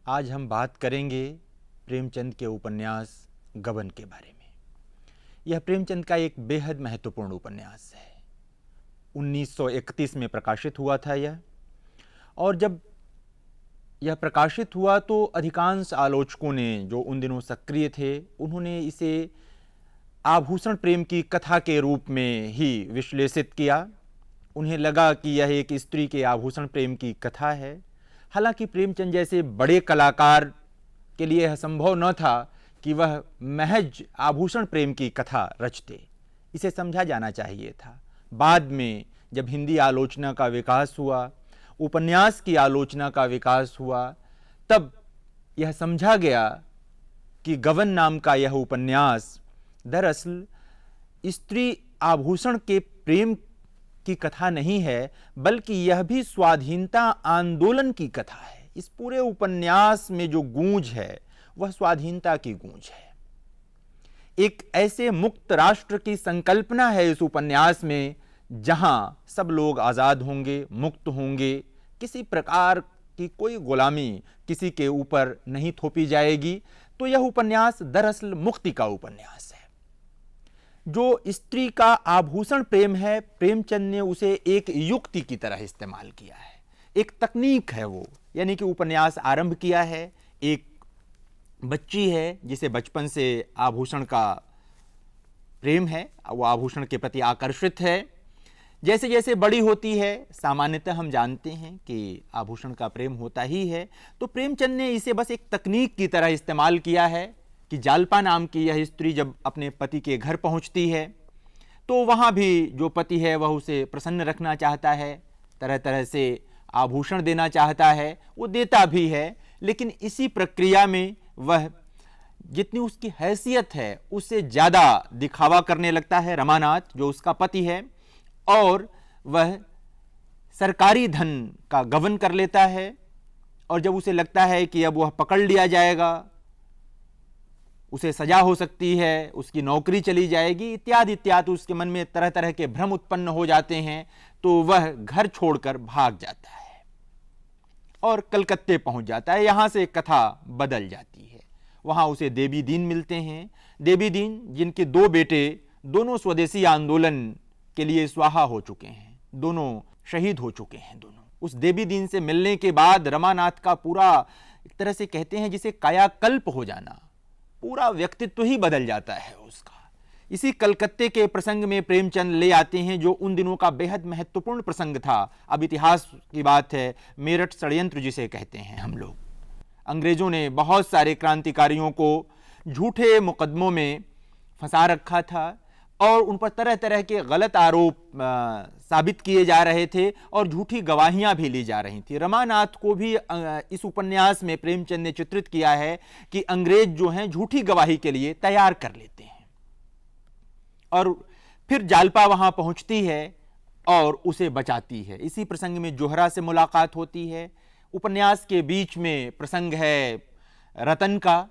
आज हम बात करेंगे प्रेमचंद के उपन्यास गबन के बारे में। यह प्रेमचंद का एक बेहद महत्वपूर्ण उपन्यास है। 1931 में प्रकाशित हुआ था यह, और जब यह प्रकाशित हुआ तो अधिकांश आलोचकों ने, जो उन दिनों सक्रिय थे, उन्होंने इसे आभूषण प्रेम की कथा के रूप में ही विश्लेषित किया। उन्हें लगा कि यह एक स्त्री के आभूषण प्रेम की कथा है। हालांकि प्रेमचंद जैसे बड़े कलाकार के लिए यह संभव न था कि वह महज आभूषण प्रेम की कथा रचते। इसे समझा जाना चाहिए था। बाद में जब हिंदी आलोचना का विकास हुआ, उपन्यास की आलोचना का विकास हुआ, तब यह समझा गया कि गबन नाम का यह उपन्यास दरअसल स्त्री आभूषण के प्रेम की कथा नहीं है, बल्कि यह भी स्वाधीनता आंदोलन की कथा है। इस पूरे उपन्यास में जो गूंज है वह स्वाधीनता की गूंज है। एक ऐसे मुक्त राष्ट्र की संकल्पना है इस उपन्यास में, जहां सब लोग आजाद होंगे, मुक्त होंगे, किसी प्रकार की कोई गुलामी किसी के ऊपर नहीं थोपी जाएगी। तो यह उपन्यास दरअसल मुक्ति का उपन्यास है। जो स्त्री का आभूषण प्रेम है, प्रेमचंद ने उसे एक युक्ति की तरह इस्तेमाल किया है, एक तकनीक है वो। यानी कि उपन्यास आरंभ किया है, एक बच्ची है जिसे बचपन से आभूषण का प्रेम है, वो आभूषण के प्रति आकर्षित है। जैसे जैसे बड़ी होती है, सामान्यतः हम जानते हैं कि आभूषण का प्रेम होता ही है, तो प्रेमचंद ने इसे बस एक तकनीक की तरह इस्तेमाल किया है कि जालपा नाम की यह स्त्री जब अपने पति के घर पहुंचती है तो वहां भी जो पति है वह उसे प्रसन्न रखना चाहता है, तरह तरह से आभूषण देना चाहता है, वो देता भी है। लेकिन इसी प्रक्रिया में वह जितनी उसकी हैसियत है उससे ज़्यादा दिखावा करने लगता है रमानाथ, जो उसका पति है, और वह सरकारी धन का गबन कर लेता है। और जब उसे लगता है कि अब वह पकड़ लिया जाएगा, उसे सजा हो सकती है, उसकी नौकरी चली जाएगी, इत्यादि इत्यादि, उसके मन में तरह तरह के भ्रम उत्पन्न हो जाते हैं, तो वह घर छोड़कर भाग जाता है और कलकत्ते पहुंच जाता है। यहां से कथा बदल जाती है। वहां उसे देवी दीन मिलते हैं। देवी दीन, जिनके दो बेटे दोनों स्वदेशी आंदोलन के लिए स्वाहा हो चुके हैं, दोनों शहीद हो चुके हैं दोनों। उस देवी दीन से मिलने के बाद रमानाथ का पूरा, एक तरह से कहते हैं जिसे कायाकल्प हो जाना, पूरा व्यक्तित्व ही बदल जाता है उसका। इसी कलकत्ते के प्रसंग में प्रेमचंद ले आते हैं जो उन दिनों का बेहद महत्वपूर्ण प्रसंग था। अब इतिहास की बात है, मेरठ षड्यंत्र जिसे कहते हैं हम लोग। अंग्रेजों ने बहुत सारे क्रांतिकारियों को झूठे मुकदमों में फंसा रखा था और उन पर तरह तरह के गलत आरोप साबित किए जा रहे थे और झूठी गवाहियां भी ली जा रही थी। रमानाथ को भी इस उपन्यास में प्रेमचंद ने चित्रित किया है कि अंग्रेज जो हैं झूठी गवाही के लिए तैयार कर लेते हैं। और फिर जालपा वहां पहुंचती है और उसे बचाती है। इसी प्रसंग में जोहरा से मुलाकात होती है। उपन्यास के बीच में प्रसंग है रतन का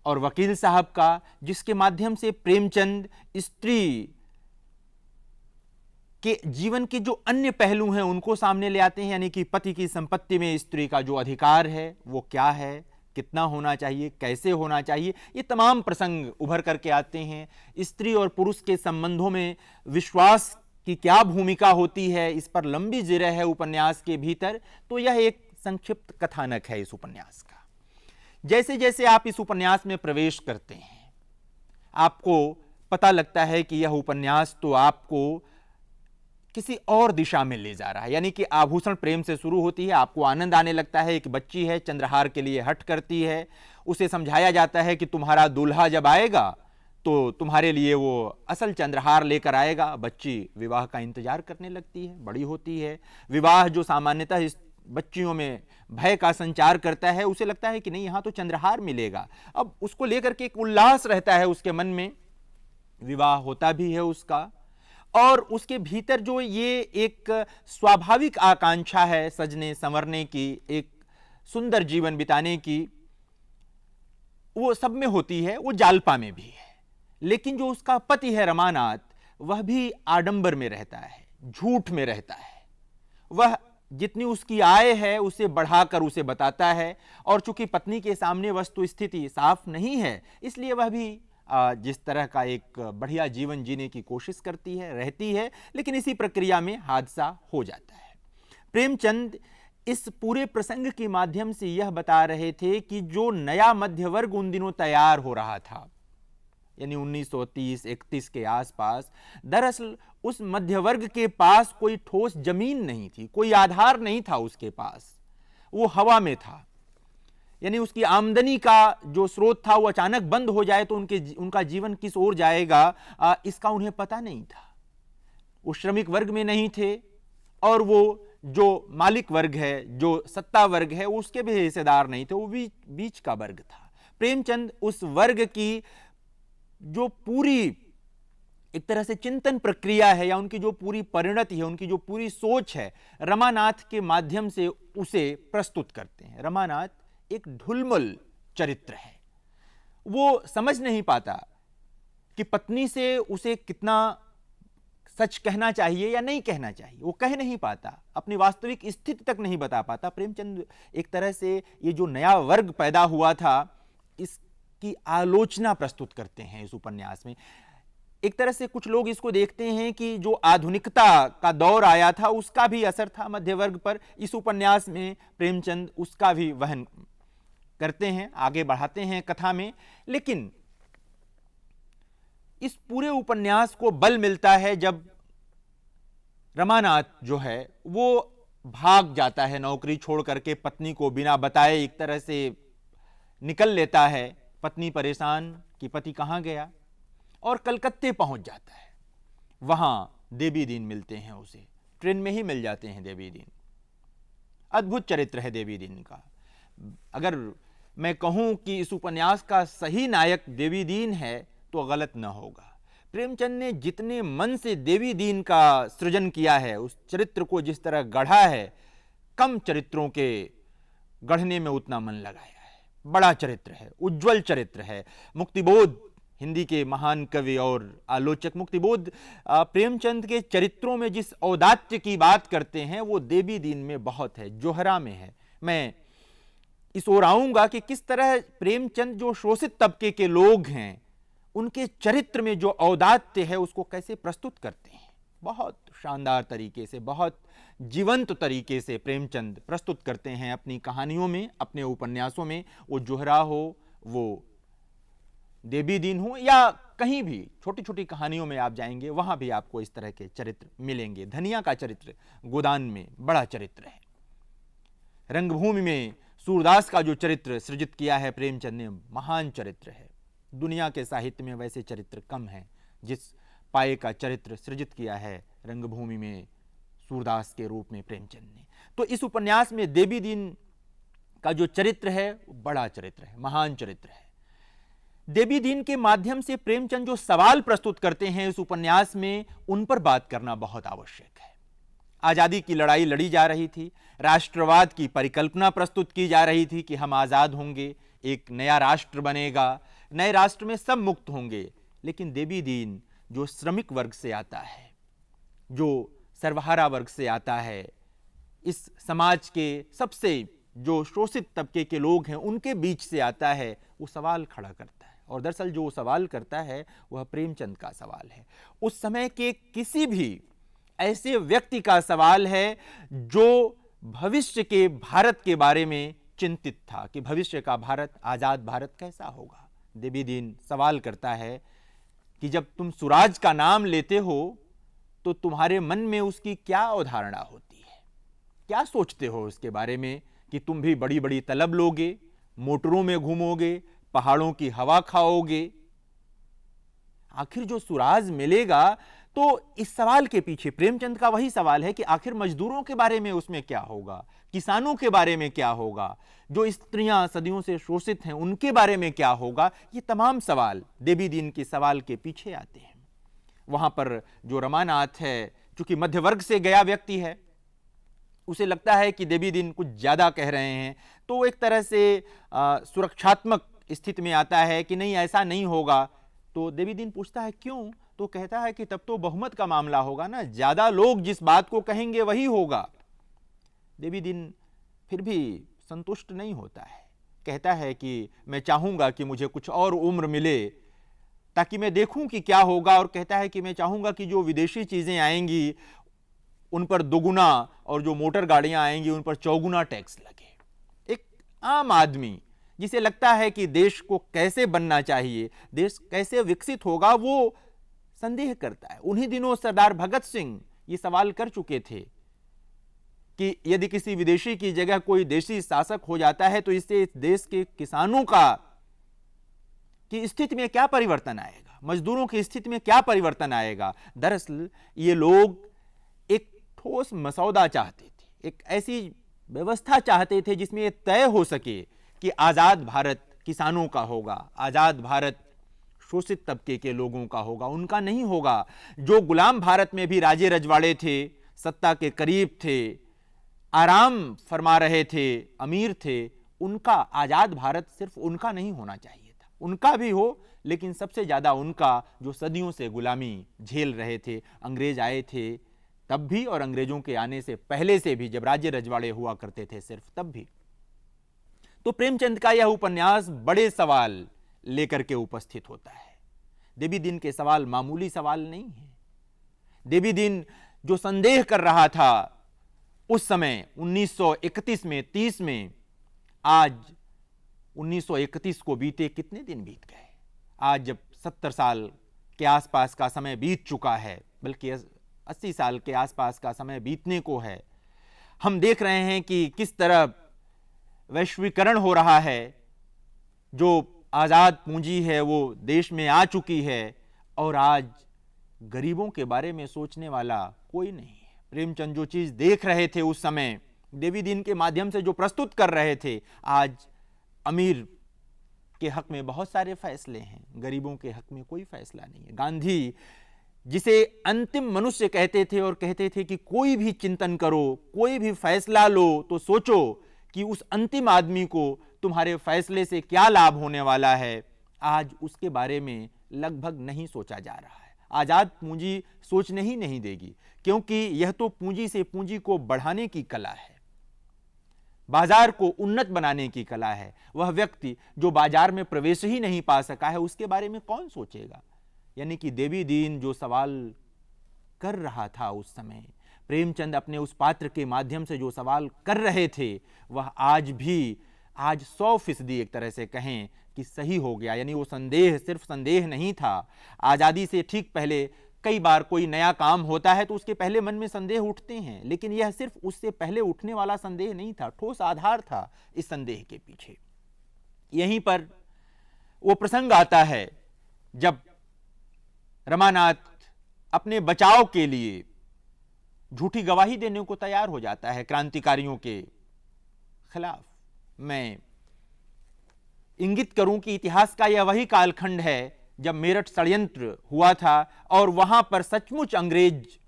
और वकील साहब का, जिसके माध्यम से प्रेमचंद स्त्री के जीवन के जो अन्य पहलू हैं उनको सामने ले आते हैं। यानी कि पति की संपत्ति में स्त्री का जो अधिकार है वो क्या है, कितना होना चाहिए, कैसे होना चाहिए, ये तमाम प्रसंग उभर करके आते हैं। स्त्री और पुरुष के संबंधों में विश्वास की क्या भूमिका होती है, इस पर लंबी जिरह है उपन्यास के भीतर। तो यह एक संक्षिप्त कथानक है इस उपन्यास का। जैसे जैसे आप इस उपन्यास में प्रवेश करते हैं, आपको पता लगता है कि यह उपन्यास तो आपको किसी और दिशा में ले जा रहा है। यानी कि आभूषण प्रेम से शुरू होती है, आपको आनंद आने लगता है। एक बच्ची है, चंद्रहार के लिए हट करती है, उसे समझाया जाता है कि तुम्हारा दूल्हा जब आएगा तो तुम्हारे लिए वो असल चंद्रहार लेकर आएगा। बच्ची विवाह का इंतजार करने लगती है, बड़ी होती है। विवाह जो सामान्यतः इस बच्चियों में भय का संचार करता है, उसे लगता है कि नहीं, यहाँ तो चंद्रहार मिलेगा। अब उसको लेकर के एक उल्लास रहता है उसके मन में, विवाह होता भी है उसका, और उसके भीतर जो ये एक स्वाभाविक आकांक्षा है सजने संवरने की, एक सुंदर जीवन बिताने की, वो सब में होती है, वो जालपा में भी है। लेकिन जो उसका पति है रमानाथ, वह भी आडंबर में रहता है, झूठ में रहता है। वह जितनी उसकी आय है उसे बढ़ाकर उसे बताता है, और चूंकि पत्नी के सामने वस्तु स्थिति साफ नहीं है, इसलिए वह भी जिस तरह का एक बढ़िया जीवन जीने की कोशिश करती है, रहती है, लेकिन इसी प्रक्रिया में हादसा हो जाता है। प्रेमचंद इस पूरे प्रसंग के माध्यम से यह बता रहे थे कि जो नया मध्य वर्ग उन दिनों तैयार हो रहा था, यानी 1930-31 के आसपास, दरअसल उस मध्य वर्ग के पास कोई ठोस जमीन नहीं थी, कोई आधार नहीं था उसके पास, वो हवा में था। यानी उसकी आमदनी का जो स्रोत था वो अचानक बंद हो जाए तो उनका जीवन किस ओर जाएगा, इसका उन्हें पता नहीं था। वो श्रमिक वर्ग में नहीं थे, और वो जो मालिक वर्ग है, जो सत्ता वर्ग है, उसके भी हिस्सेदार नहीं थे, वो बीच का वर्ग था। प्रेमचंद उस वर्ग की जो पूरी एक तरह से चिंतन प्रक्रिया है, या उनकी जो पूरी परिणति है, उनकी जो पूरी सोच है, रमानाथ के माध्यम से उसे प्रस्तुत करते हैं। रमानाथ एक ढुलमुल चरित्र है। वो समझ नहीं पाता कि पत्नी से उसे कितना सच कहना चाहिए या नहीं कहना चाहिए, वो कह नहीं पाता, अपनी वास्तविक स्थिति तक नहीं बता पाता। प्रेमचंद एक तरह से ये जो नया वर्ग पैदा हुआ था, इसकी आलोचना प्रस्तुत करते हैं इस उपन्यास में। एक तरह से कुछ लोग इसको देखते हैं कि जो आधुनिकता का दौर आया था उसका भी असर था मध्य वर्ग पर। इस उपन्यास में प्रेमचंद उसका भी वहन करते हैं, आगे बढ़ाते हैं कथा में। लेकिन इस पूरे उपन्यास को बल मिलता है जब रमानाथ जो है वो भाग जाता है, नौकरी छोड़ करके पत्नी को बिना बताए एक तरह से निकल लेता है। पत्नी परेशान कि पति कहाँ गया, और कलकत्ते पहुंच जाता है। वहां देवी दीन मिलते हैं उसे, ट्रेन में ही मिल जाते हैं देवी दीन। अद्भुत चरित्र है देवी दीन का। अगर मैं कहूं कि इस उपन्यास का सही नायक देवी दीन है तो गलत न होगा। प्रेमचंद ने जितने मन से देवी दीन का सृजन किया है, उस चरित्र को जिस तरह गढ़ा है, कम चरित्रों के गढ़ने में उतना मन लगाया है। बड़ा चरित्र है, उज्जवल चरित्र है। मुक्तिबोध, हिंदी के महान कवि और आलोचक मुक्तिबोध प्रेमचंद के चरित्रों में जिस औदात्य की बात करते हैं वो देवी दीन में बहुत है, जोहरा में है। मैं इस ओर आऊंगा कि किस तरह प्रेमचंद जो शोषित तबके के लोग हैं उनके चरित्र में जो औदात्य है उसको कैसे प्रस्तुत करते हैं। बहुत शानदार तरीके से, बहुत जीवंत तरीके से प्रेमचंद प्रस्तुत करते हैं अपनी कहानियों में, अपने उपन्यासों में। वो जोहरा हो, वो देवी दीन हो, या कहीं भी छोटी छोटी कहानियों में आप जाएंगे वहां भी आपको इस तरह के चरित्र मिलेंगे। धनिया का चरित्र गोदान में बड़ा चरित्र है। रंगभूमि में सूरदास का जो चरित्र सृजित किया है प्रेमचंद ने, महान चरित्र है। दुनिया के साहित्य में वैसे चरित्र कम हैं जिस पाए का चरित्र सृजित किया है रंगभूमि में सूरदास के रूप में प्रेमचंद ने। तो इस उपन्यास में देवी दीन का जो चरित्र है बड़ा चरित्र है, महान चरित्र है। देवी दीन के माध्यम से प्रेमचंद जो सवाल प्रस्तुत करते हैं इस उपन्यास में, उन पर बात करना बहुत आवश्यक है। आजादी की लड़ाई लड़ी जा रही थी, राष्ट्रवाद की परिकल्पना प्रस्तुत की जा रही थी कि हम आजाद होंगे, एक नया राष्ट्र बनेगा, नए राष्ट्र में सब मुक्त होंगे। लेकिन देवी दीन जो श्रमिक वर्ग से आता है, जो सर्वहारा वर्ग से आता है, इस समाज के सबसे जो शोषित तबके के लोग हैं उनके बीच से आता है, वो सवाल खड़ा करता है। और दरअसल जो सवाल करता है वह प्रेमचंद का सवाल है, उस समय के किसी भी ऐसे व्यक्ति का सवाल है जो भविष्य के भारत के बारे में चिंतित था कि भविष्य का भारत, आजाद भारत कैसा होगा। देवी दीन सवाल करता है कि जब तुम स्वराज का नाम लेते हो तो तुम्हारे मन में उसकी क्या अवधारणा होती है, क्या सोचते हो उसके बारे में कि तुम भी बड़ी बड़ी तलब लोगे, मोटरों में घूमोगे, पहाड़ों की हवा खाओगे। आखिर जो स्वराज मिलेगा, तो इस सवाल के पीछे प्रेमचंद का वही सवाल है कि आखिर मजदूरों के बारे में उसमें क्या होगा, किसानों के बारे में क्या होगा, जो स्त्रियां सदियों से शोषित हैं उनके बारे में क्या होगा। ये तमाम सवाल देवी दीन के सवाल के पीछे आते हैं। वहां पर जो रमानाथ है, चूंकि मध्य वर्ग से गया व्यक्ति है, उसे लगता है कि देवी दिन कुछ ज्यादा कह रहे हैं, तो वो एक तरह से सुरक्षात्मक स्थिति में आता है कि नहीं, ऐसा नहीं होगा। तो देवी दिन पूछता है क्यों, तो कहता है कि तब तो बहुमत का मामला होगा ना, ज्यादा लोग जिस बात को कहेंगे वही होगा। देवी दिन फिर भी संतुष्ट नहीं होता है, कहता है कि मैं चाहूंगा कि मुझे कुछ और उम्र मिले ताकि मैं देखूं कि क्या होगा, और कहता है कि मैं चाहूंगा कि जो विदेशी चीजें आएंगी उन पर दोगुना और जो मोटर गाड़ियां आएंगी उन पर चौगुना टैक्स लगे। एक आम आदमी जिसे लगता है कि देश को कैसे बनना चाहिए, देश कैसे विकसित होगा, वो संदेह करता है। उन्हीं दिनों सरदार भगत सिंह ये सवाल कर चुके थे कि यदि किसी विदेशी की जगह कोई देशी शासक हो जाता है तो इससे इस देश के किसानों की स्थिति में क्या परिवर्तन आएगा, मजदूरों की स्थिति में क्या परिवर्तन आएगा। दरअसल ये लोग एक ठोस मसौदा चाहते थे, एक ऐसी व्यवस्था चाहते थे जिसमें यह तय हो सके कि आजाद भारत किसानों का होगा, आजाद भारत शोषित तबके के लोगों का होगा, उनका नहीं होगा। जो गुलाम भारत में भी राजे रजवाड़े थे, सत्ता के करीब थे, आराम फरमा रहे थे, अमीर थे, उनका आजाद भारत सिर्फ उनका नहीं होना चाहिए था, उनका भी हो, लेकिन सबसे ज्यादा उनका जो सदियों से गुलामी झेल रहे थे। अंग्रेज आए थे तब भी और अंग्रेजों के आने से पहले से भी, जब राज्य रजवाड़े हुआ करते थे सिर्फ, तब भी। तो प्रेमचंद का यह उपन्यास बड़े सवाल लेकर के उपस्थित होता है। देवी दिन के सवाल मामूली सवाल नहीं है। देवी दिन जो संदेह कर रहा था उस समय 1931 में, 30 में, आज 1931 को बीते कितने दिन बीत गए। आज जब 70 साल के आसपास का समय बीत चुका है, बल्कि 80 साल के आसपास का समय बीतने को है, हम देख रहे हैं कि किस तरह वैश्वीकरण हो रहा है। जो आजाद पूंजी है वो देश में आ चुकी है और आज गरीबों के बारे में सोचने वाला कोई नहीं है। प्रेमचंद जो चीज देख रहे थे उस समय, देवी दिन के माध्यम से जो प्रस्तुत कर रहे थे, आज अमीर के हक में बहुत सारे फैसले हैं, गरीबों के हक में कोई फैसला नहीं है। गांधी जिसे अंतिम मनुष्य कहते थे और कहते थे कि कोई भी चिंतन करो, कोई भी फैसला लो तो सोचो कि उस अंतिम आदमी को तुम्हारे फैसले से क्या लाभ होने वाला है, आज उसके बारे में लगभग नहीं सोचा जा रहा है। आजाद पूंजी सोचने ही नहीं देगी, क्योंकि यह तो पूंजी से पूंजी को बढ़ाने की कला है, बाजार को उन्नत बनाने की कला है। वह व्यक्ति जो बाजार में प्रवेश ही नहीं पा सका है, उसके बारे में कौन सोचेगा। यानी कि देवी दिन जो सवाल कर रहा था उस समय, प्रेमचंद अपने उस पात्र के माध्यम से जो सवाल कर रहे थे, वह आज 100% एक तरह से कहें कि सही हो गया। यानी वो संदेह सिर्फ संदेह नहीं था। आजादी से ठीक पहले कई बार कोई नया काम होता है तो उसके पहले मन में संदेह उठते हैं, लेकिन यह सिर्फ उससे पहले उठने वाला संदेह नहीं था, ठोस आधार था इस संदेह के पीछे। यहीं पर वो प्रसंग आता है जब रमानाथ अपने बचाव के लिए झूठी गवाही देने को तैयार हो जाता है क्रांतिकारियों के खिलाफ। मैं इंगित करूं कि इतिहास का यह वही कालखंड है जब मेरठ षड्यंत्र हुआ था और वहां पर सचमुच अंग्रेज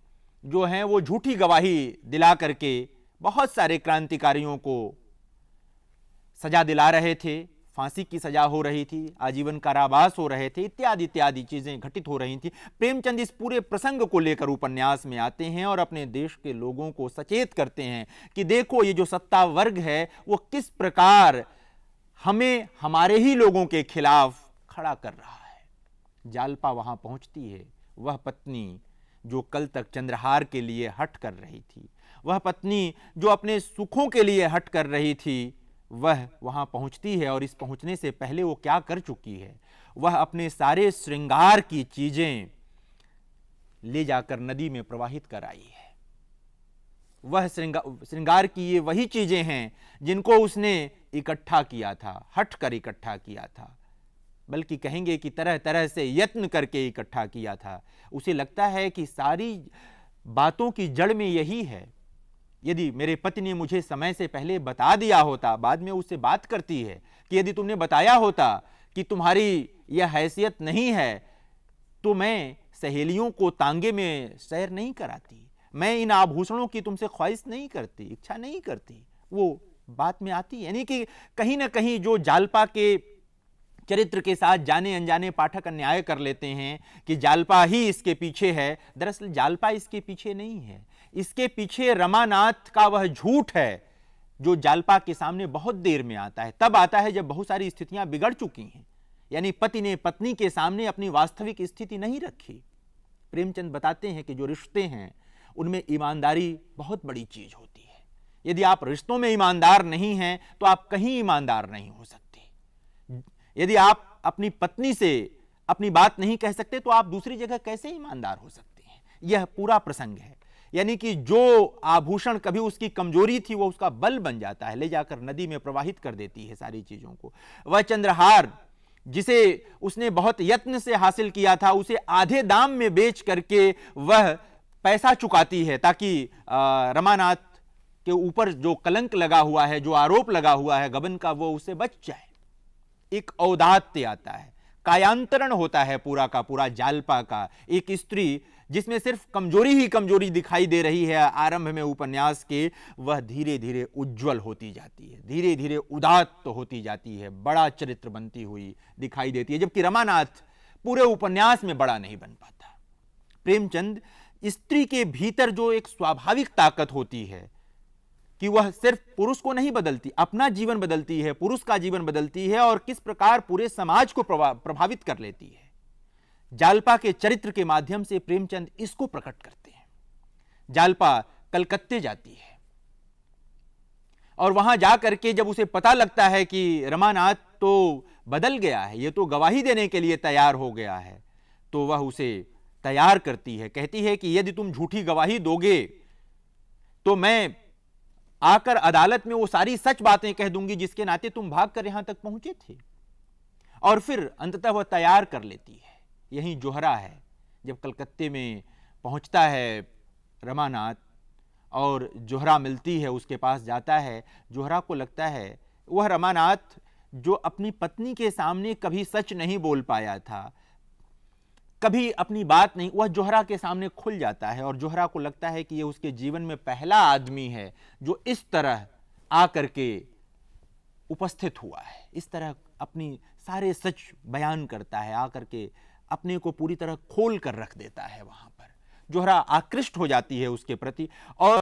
जो हैं वो झूठी गवाही दिला करके बहुत सारे क्रांतिकारियों को सजा दिला रहे थे, फांसी की सजा हो रही थी, आजीवन कारावास हो रहे थे, इत्यादि इत्यादि चीजें घटित हो रही थी। प्रेमचंद इस पूरे प्रसंग को लेकर उपन्यास में आते हैं और अपने देश के लोगों को सचेत करते हैं कि देखो ये जो सत्ता वर्ग है वो किस प्रकार हमें हमारे ही लोगों के खिलाफ खड़ा कर रहा है। जालपा वहां पहुंचती है, वह पत्नी जो कल तक चंद्रहार के लिए हट कर रही थी, वह पत्नी जो अपने सुखों के लिए हट कर रही थी, वह वहां पहुंचती है। और इस पहुंचने से पहले वो क्या कर चुकी है, वह अपने सारे श्रृंगार की चीजें ले जाकर नदी में प्रवाहित कर आई है। वह श्रृंगार की ये वही चीजें हैं जिनको उसने इकट्ठा किया था, हट कर इकट्ठा किया था, बल्कि कहेंगे कि तरह तरह से यत्न करके इकट्ठा किया था। उसे लगता है कि सारी बातों की जड़ में यही है। यदि मेरे पति ने मुझे समय से पहले बता दिया होता, बाद में उससे बात करती है कि यदि तुमने बताया होता कि तुम्हारी यह हैसियत नहीं है तो मैं सहेलियों को तांगे में सैर नहीं कराती, मैं इन आभूषणों की तुमसे ख्वाहिश नहीं करती, इच्छा नहीं करती, वो बात में आती है। यानी कि कहीं ना कहीं जो जालपा के चरित्र के साथ जाने अनजाने पाठक अन्याय कर लेते हैं कि जालपा ही इसके पीछे है। दरअसल जालपा इसके पीछे नहीं है, इसके पीछे रमानाथ का वह झूठ है जो जालपा के सामने बहुत देर में आता है। तब आता है जब बहुत सारी स्थितियां बिगड़ चुकी हैं, यानी पति ने पत्नी के सामने अपनी वास्तविक स्थिति नहीं रखी। प्रेमचंद बताते हैं कि जो रिश्ते हैं उनमें ईमानदारी बहुत बड़ी चीज होती है। यदि आप रिश्तों में ईमानदार नहीं हैं तो आप कहीं ईमानदार नहीं हो सकते। यदि आप अपनी पत्नी से अपनी बात नहीं कह सकते तो आप दूसरी जगह कैसे ईमानदार हो सकते हैं। यह पूरा प्रसंग है। यानी कि जो आभूषण कभी उसकी कमजोरी थी वो उसका बल बन जाता है, ले जाकर नदी में प्रवाहित कर देती है सारी चीजों को। वह चंद्रहार जिसे उसने बहुत यत्न से हासिल किया था, उसे आधे दाम में बेच करके वह पैसा चुकाती है ताकि रमानाथ के ऊपर जो कलंक लगा हुआ है, जो आरोप लगा हुआ है गबन का, वो उससे बच जाए। एक औदात्य आता है, कायांतरण होता है पूरा का पूरा जालपा का। एक स्त्री जिसमें सिर्फ कमजोरी ही कमजोरी दिखाई दे रही है आरंभ में उपन्यास के, वह धीरे धीरे उज्जवल होती जाती है, धीरे धीरे उदात्त होती जाती है, बड़ा चरित्र बनती हुई दिखाई देती है। जबकि रमानाथ पूरे उपन्यास में बड़ा नहीं बन पाता। प्रेमचंद स्त्री के भीतर जो एक स्वाभाविक ताकत होती है कि वह सिर्फ पुरुष को नहीं बदलती, अपना जीवन बदलती है, पुरुष का जीवन बदलती है और किस प्रकार पूरे समाज को प्रभावित कर लेती है, जालपा के चरित्र के माध्यम से प्रेमचंद इसको प्रकट करते हैं। जालपा कलकत्ते जाती है और वहां जाकर के जब उसे पता लगता है कि रमानाथ तो बदल गया है, ये तो गवाही देने के लिए तैयार हो गया है, तो वह उसे तैयार करती है। कहती है कि यदि तुम झूठी गवाही दोगे तो मैं आकर अदालत में वो सारी सच बातें कह दूंगी जिसके नाते तुम भागकर यहां तक पहुंचे थे। और फिर अंततः वह तैयार कर लेती है। यही जोहरा है, जब कलकत्ते में पहुंचता है रमानाथ और जोहरा मिलती है, उसके पास जाता है। जोहरा को लगता है वह रमानाथ जो अपनी पत्नी के सामने कभी सच नहीं बोल पाया था, कभी अपनी बात नहीं, वह जोहरा के सामने खुल जाता है और जोहरा को लगता है कि यह उसके जीवन में पहला आदमी है जो इस तरह आकर के उपस्थित हुआ है, इस तरह अपनी सारे सच बयान करता है, आकर के अपने को पूरी तरह खोल कर रख देता है। वहां पर जोहरा आकृष्ट हो जाती है उसके प्रति और